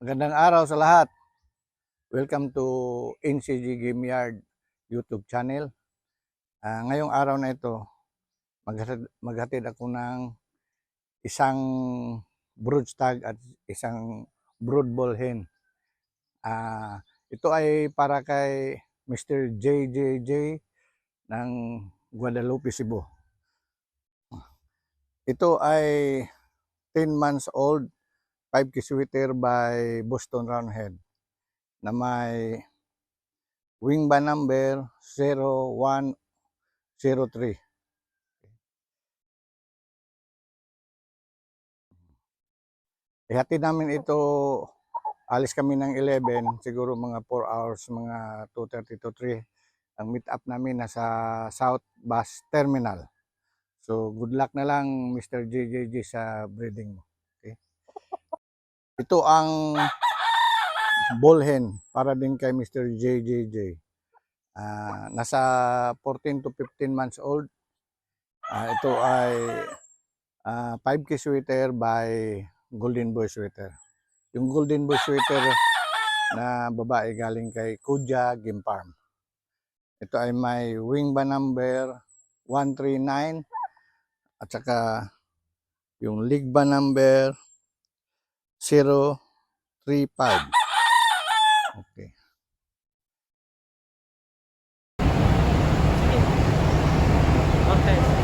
Magandang araw sa lahat. Welcome to NCG Game Yard YouTube channel. Ngayong araw na ito, maghatid ako ng isang brood stag at isang brood bull hen. Ito ay para kay Mr. JJJ ng Guadalupe, Cebu. Ito ay 10 months old, 5 kiswiter by Boston Roundhead na may wing band number 0103. Ihatid namin ito, alis kami ng 11, siguro mga 4 hours, mga 2:30 to 3. Ang meet up namin nasa South Bus Terminal. So good luck na lang Mr. JJJ sa breeding mo. Okay? Ito ang bull hen para din kay Mr. JJJ. Nasa 14 to 15 months old. Ito ay 5K sweater by Golden Boy Sweater. Yung Golden Boy Sweater na babae galing kay Kuja Game Farm. Ito ay may wing band number 139 at saka yung league band number 035. Okay. Okay.